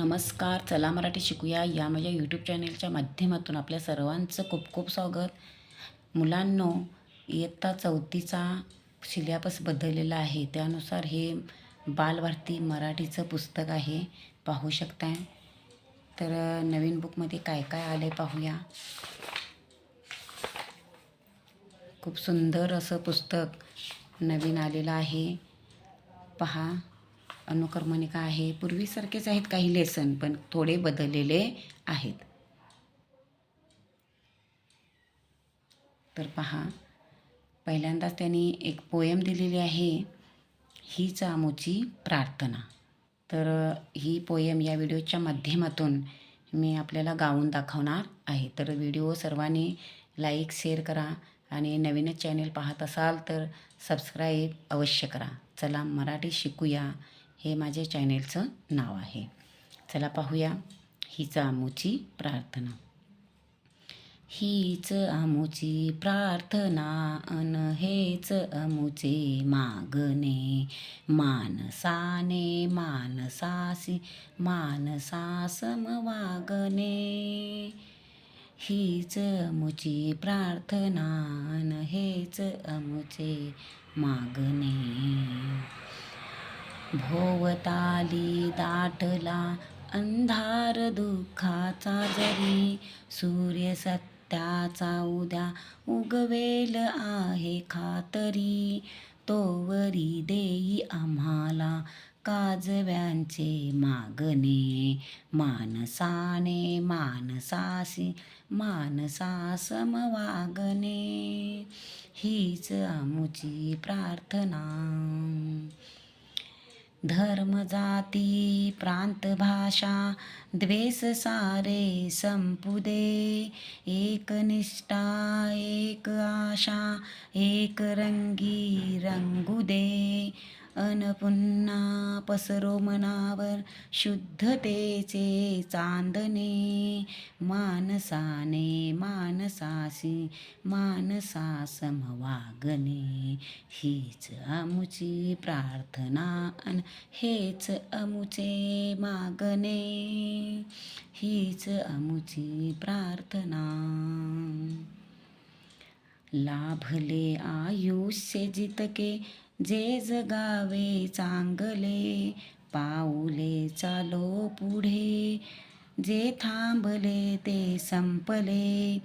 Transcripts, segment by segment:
नमस्कार. चला मराठी शिकूया या माझ्या यूट्यूब चॅनलच्या माध्यमातून आपल्या सर्वांचं खूप खूप स्वागत. मुलांनो, इयत्ता 4थीचा सिलेबस बदललेला आहे. त्यानुसार हे बालभारती मराठीचं पुस्तक आहे, पाहू शकताय. तर नवीन बुकमध्ये काय काय आलं आहे पाहूया. खूप सुंदर असं पुस्तक नवीन आलेलं आहे, पहा. अनुक्रमणिका आहे. पूर्वीसारखेच आहेत काही लेसन, पण थोडे बदललेले आहेत. तर पहा, पहिल्यांदाच त्यांनी एक पोएम दिलेली आहे, हीच आमोची प्रार्थना. तर ही पोएम या व्हिडिओच्या माध्यमातून मी आपल्याला गाऊन दाखवणार आहे. तर व्हिडिओ सर्वांनी लाईक शेअर करा आणि नवीनच चॅनल पाहत असाल तर सबस्क्राईब अवश्य करा. चला मराठी शिकूया हे माझे चॅनेलचं नाव आहे. चला पाहूया. हीच आमोची प्रार्थना. हीच आमुची प्रार्थना अन हेच आमुचे मागणे. मानसाने मानसासी मानसासम वागणे. हीच आमुची प्रार्थना अन हेच आमुचे मागणे. भोवताली दाटला अंधार दुःखाचा जरी, सूर्य सत्याचा उद्या उगवेल आहे खातरी. तोवरी देई आम्हाला काजव्यांचे मागणे. मानसाने मानसासी मानसासम वागणे. हीच आमुची प्रार्थना. धर्म जाती प्रांत भाषा द्वेष सारे संपू दे. एक निष्ठा एक आशा एक रंगी रंगू दे. अन पुन्हा पसरो मनावर शुद्धतेचे चांदणे. मानसाने मानसासी मानसासम वागणे. हीच आमुची प्रार्थना अन हेच आमुचे मागणे. हीच आमुची प्रार्थना. लाभले आयुष्य जितके जे जगावे चांगले. पाऊले चालो पुढे जे थांबले ते संपले.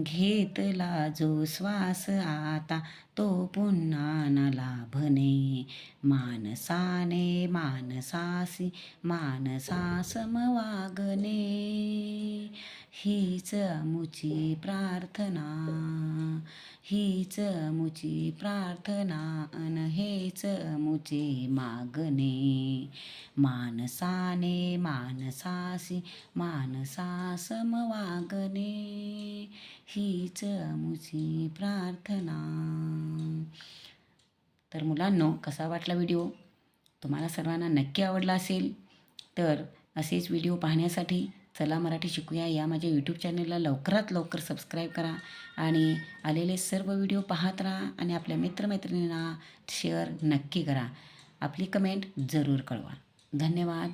घेतला जो श्वास आता तो पुन्हा न लाभणे. मानसाने मानसासी मानसासम वागणे. हीच आमुची प्रार्थना. हीच आमुची प्रार्थना अन हेच आमुचे मागणे. मानसाने मानसासी मानसासम वागणे. हीच आमुची प्रार्थना. तर मुलांनो, कसा वाटला व्हिडिओ? तुम्हाला सर्वांना नक्की आवडला असेल. तर असेच व्हिडिओ पाहण्यासाठी चला मराठी शिकूया या माझ्या यूट्यूब चॅनलला लवकरात लवकर सबस्क्राईब करा आणि आलेले सर्व व्हिडिओ पाहत राहा आणि आपल्या मित्रमैत्रिणींना शेअर नक्की करा. आपली कमेंट जरूर कळवा. धन्यवाद.